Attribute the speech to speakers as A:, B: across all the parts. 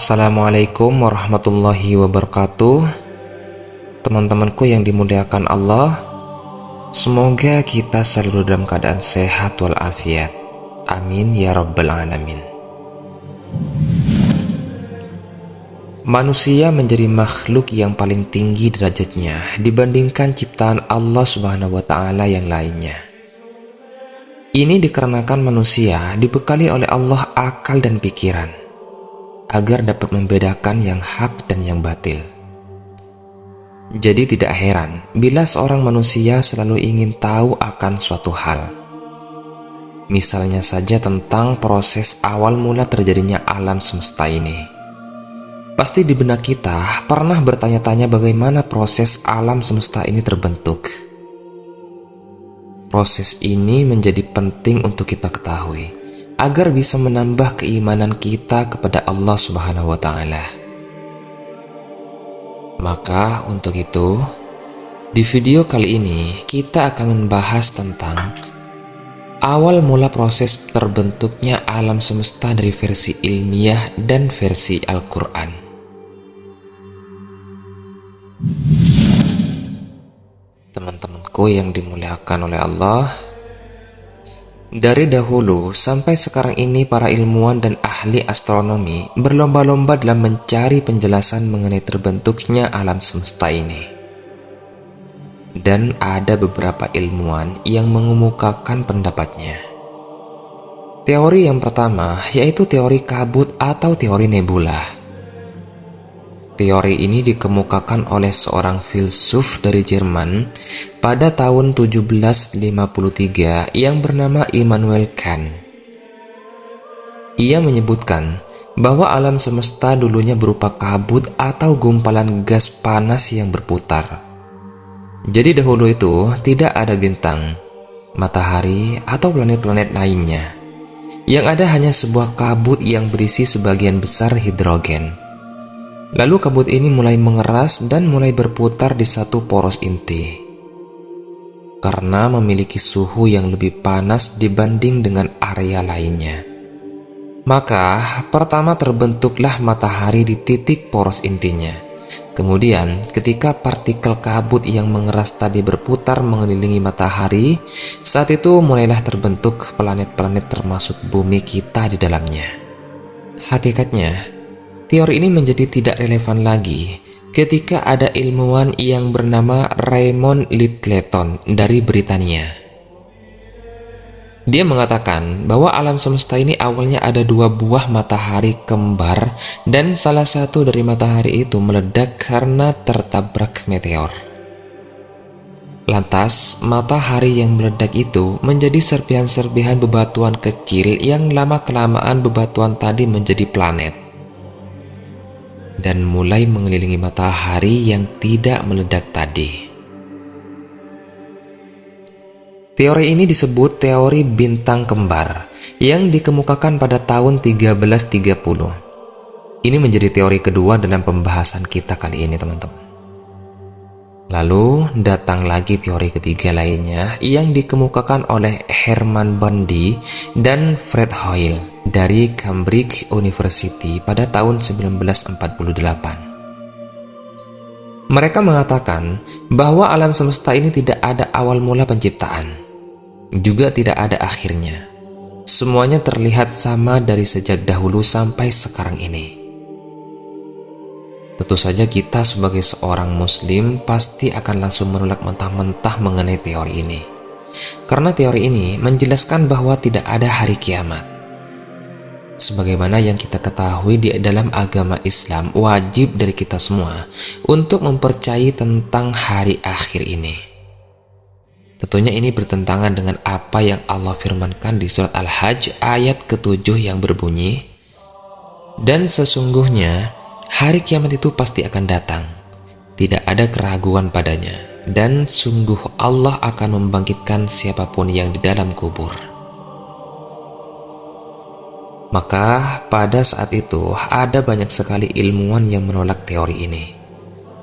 A: Assalamualaikum warahmatullahi wabarakatuh. Teman-temanku yang dimuliakan Allah, semoga kita selalu dalam keadaan sehat walafiat. Amin ya rabbal alamin. Manusia menjadi makhluk yang paling tinggi derajatnya dibandingkan ciptaan Allah Subhanahu wa Ta'ala yang lainnya. Ini dikarenakan manusia dibekali oleh Allah akal dan pikiran agar dapat membedakan yang hak dan yang batil. Jadi tidak heran bila seorang manusia selalu ingin tahu akan suatu hal. Misalnya saja tentang proses awal mula terjadinya alam semesta ini. Pasti di benak kita pernah bertanya-tanya bagaimana proses alam semesta ini terbentuk. Proses ini menjadi penting untuk kita ketahui agar bisa menambah keimanan kita kepada Allah Subhanahu wa Ta'ala. Maka untuk itu, di video kali ini kita akan membahas tentang awal mula proses terbentuknya alam semesta dari versi ilmiah dan versi Al-Quran. Teman-temanku yang dimuliakan oleh Allah, dari dahulu sampai sekarang ini para ilmuwan dan ahli astronomi berlomba-lomba dalam mencari penjelasan mengenai terbentuknya alam semesta ini. Dan ada beberapa ilmuwan yang mengemukakan pendapatnya. Teori yang pertama yaitu teori kabut atau teori nebula. Teori ini dikemukakan oleh seorang filsuf dari Jerman pada tahun 1753 yang bernama Immanuel Kant. Ia menyebutkan bahwa alam semesta dulunya berupa kabut atau gumpalan gas panas yang berputar. Jadi dahulu itu tidak ada bintang, matahari, atau planet-planet lainnya. Yang ada hanya sebuah kabut yang berisi sebagian besar hidrogen. Lalu kabut ini mulai mengeras dan mulai berputar di satu poros inti. Karena memiliki suhu yang lebih panas dibanding dengan area lainnya. Maka pertama terbentuklah matahari di titik poros intinya. Kemudian ketika partikel kabut yang mengeras tadi berputar mengelilingi matahari, saat itu mulailah terbentuk planet-planet termasuk bumi kita di dalamnya. Hakikatnya, teori ini menjadi tidak relevan lagi ketika ada ilmuwan yang bernama Raymond Littleton dari Britania. Dia mengatakan bahwa alam semesta ini awalnya ada dua buah matahari kembar dan salah satu dari matahari itu meledak karena tertabrak meteor. Lantas, matahari yang meledak itu menjadi serpihan-serpihan bebatuan kecil yang lama-kelamaan bebatuan tadi menjadi planet dan mulai mengelilingi matahari yang tidak meledak tadi. Teori ini disebut teori bintang kembar yang dikemukakan pada tahun 1330. Ini menjadi teori kedua dalam pembahasan kita kali ini, teman-teman. Lalu datang lagi teori ketiga lainnya yang dikemukakan oleh Hermann Bondi dan Fred Hoyle dari Cambridge University pada tahun 1948. Mereka mengatakan bahwa alam semesta ini tidak ada awal mula penciptaan, juga tidak ada akhirnya. Semuanya terlihat sama dari sejak dahulu sampai sekarang ini. Tentu saja kita sebagai seorang muslim pasti akan langsung menolak mentah-mentah mengenai teori ini. Karena teori ini menjelaskan bahwa tidak ada hari kiamat. Sebagaimana yang kita ketahui di dalam agama Islam, wajib dari kita semua untuk mempercayai tentang hari akhir ini. Tentunya ini bertentangan dengan apa yang Allah firmankan di surat Al-Hajj ayat ke-7 yang berbunyi, "Dan sesungguhnya hari kiamat itu pasti akan datang, tidak ada keraguan padanya, dan sungguh Allah akan membangkitkan siapapun yang di dalam kubur." Maka pada saat itu ada banyak sekali ilmuwan yang menolak teori ini.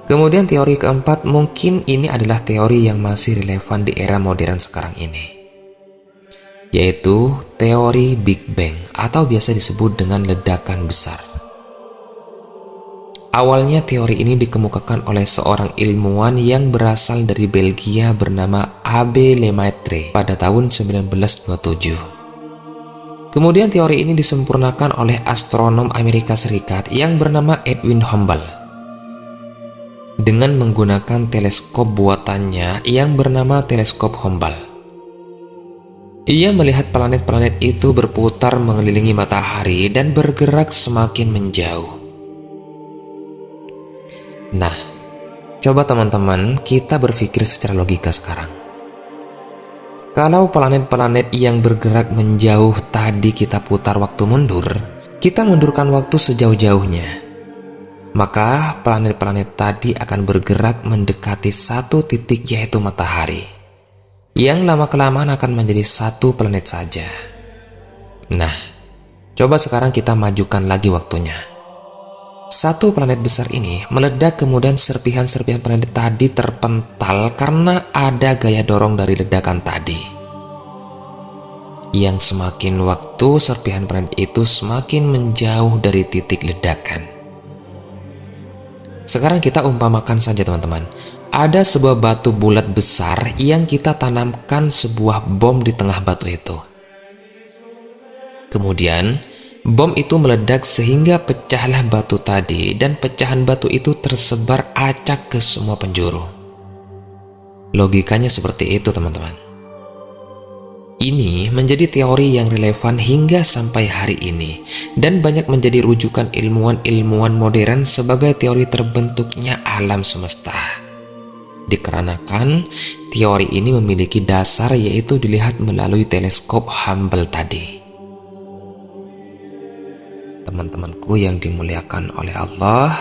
A: Kemudian teori keempat, mungkin ini adalah teori yang masih relevan di era modern sekarang ini, yaitu teori Big Bang atau biasa disebut dengan ledakan besar. Awalnya teori ini dikemukakan oleh seorang ilmuwan yang berasal dari Belgia bernama Abbé Lemaitre pada tahun 1927. Kemudian teori ini disempurnakan oleh astronom Amerika Serikat yang bernama Edwin Hubble dengan menggunakan teleskop buatannya yang bernama teleskop Hubble. Ia melihat planet-planet itu berputar mengelilingi matahari dan bergerak semakin menjauh. Nah, coba teman-teman kita berpikir secara logika sekarang. Kalau planet-planet yang bergerak menjauh tadi kita putar waktu mundur, kita mundurkan waktu sejauh-jauhnya, maka planet-planet tadi akan bergerak mendekati satu titik yaitu matahari, yang lama-kelamaan akan menjadi satu planet saja. Nah, coba sekarang kita majukan lagi waktunya. Satu planet besar ini meledak, kemudian serpihan-serpihan planet tadi terpental karena ada gaya dorong dari ledakan tadi. Yang semakin waktu serpihan planet itu semakin menjauh dari titik ledakan. Sekarang kita umpamakan saja teman-teman, ada sebuah batu bulat besar yang kita tanamkan sebuah bom di tengah batu itu. Kemudian bom itu meledak sehingga pecahlah batu tadi, dan pecahan batu itu tersebar acak ke semua penjuru. Logikanya seperti itu teman-teman. Ini menjadi teori yang relevan hingga sampai hari ini, dan banyak menjadi rujukan ilmuwan-ilmuwan modern sebagai teori terbentuknya alam semesta. Dikarenakan teori ini memiliki dasar, yaitu dilihat melalui teleskop Hubble tadi. Teman-temanku yang dimuliakan oleh Allah,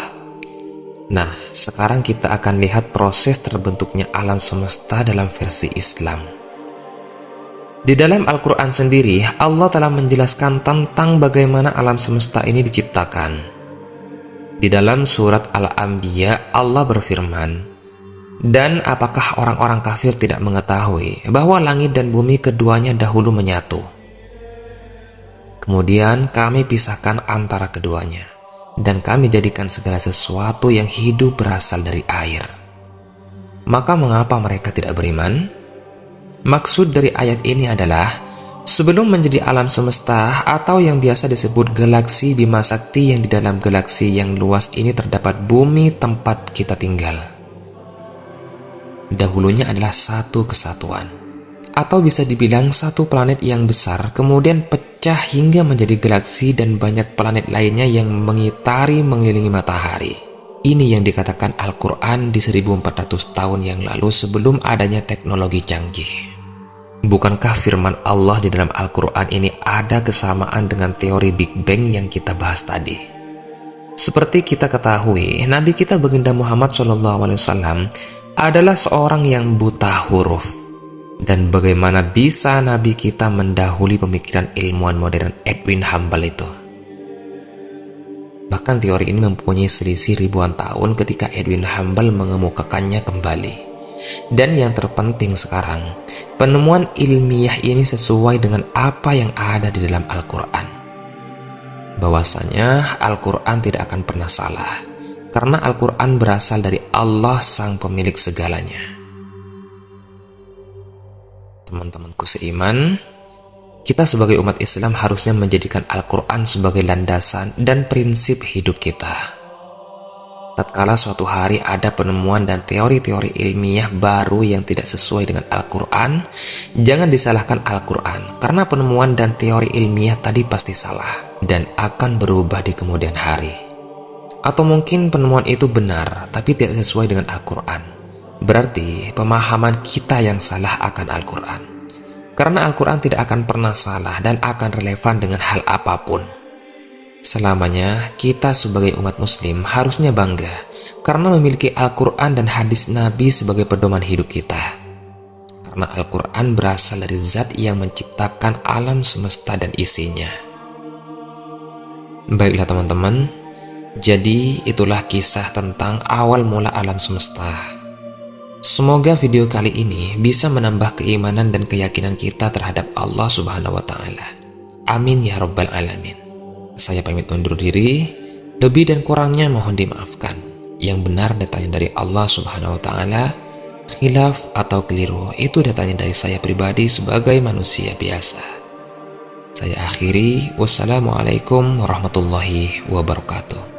A: nah sekarang kita akan lihat proses terbentuknya alam semesta dalam versi Islam. Di dalam Al-Quran sendiri, Allah telah menjelaskan tentang bagaimana alam semesta ini diciptakan. Di dalam surat Al-Anbiya, Allah berfirman, "Dan apakah orang-orang kafir tidak mengetahui bahwa langit dan bumi keduanya dahulu menyatu? Kemudian kami pisahkan antara keduanya, dan kami jadikan segala sesuatu yang hidup berasal dari air. Maka mengapa mereka tidak beriman?" Maksud dari ayat ini adalah, sebelum menjadi alam semesta atau yang biasa disebut galaksi Bima Sakti, yang di dalam galaksi yang luas ini terdapat bumi tempat kita tinggal. Dahulunya adalah satu kesatuan, atau bisa dibilang satu planet yang besar, kemudian pecah hingga menjadi galaksi dan banyak planet lainnya yang mengelilingi matahari. Ini yang dikatakan Al-Quran di 1400 tahun yang lalu sebelum adanya teknologi canggih. Bukankah firman Allah di dalam Al-Quran ini ada kesamaan dengan teori Big Bang yang kita bahas tadi? Seperti kita ketahui, Nabi kita baginda Muhammad SAW adalah seorang yang buta huruf. Dan bagaimana bisa Nabi kita mendahului pemikiran ilmuwan modern Edwin Hubble itu? Bahkan teori ini mempunyai selisih ribuan tahun ketika Edwin Hubble mengemukakannya kembali. Dan yang terpenting sekarang, penemuan ilmiah ini sesuai dengan apa yang ada di dalam Al-Quran. Bahwasanya Al-Quran tidak akan pernah salah, karena Al-Quran berasal dari Allah sang pemilik segalanya. Teman-temanku seiman, kita sebagai umat Islam harusnya menjadikan Al-Quran sebagai landasan dan prinsip hidup kita. Tatkala suatu hari ada penemuan dan teori-teori ilmiah baru yang tidak sesuai dengan Al-Quran, jangan disalahkan Al-Quran, karena penemuan dan teori ilmiah tadi pasti salah dan akan berubah di kemudian hari. Atau mungkin penemuan itu benar tapi tidak sesuai dengan Al-Quran. Berarti pemahaman kita yang salah akan Al-Quran. Karena Al-Quran tidak akan pernah salah dan akan relevan dengan hal apapun. Selamanya kita sebagai umat muslim harusnya bangga karena memiliki Al-Quran dan hadis Nabi sebagai pedoman hidup kita. Karena Al-Quran berasal dari zat yang menciptakan alam semesta dan isinya. Baiklah teman-teman, jadi itulah kisah tentang awal mula alam semesta. Semoga video kali ini bisa menambah keimanan dan keyakinan kita terhadap Allah Subhanahu wa Ta'ala. Amin ya Rabbal Alamin. Saya pamit undur diri. Lebih dan kurangnya mohon dimaafkan. Yang benar datangnya dari Allah Subhanahu wa Ta'ala. Khilaf atau keliru itu datangnya dari saya pribadi sebagai manusia biasa. Saya akhiri. Wassalamualaikum warahmatullahi wabarakatuh.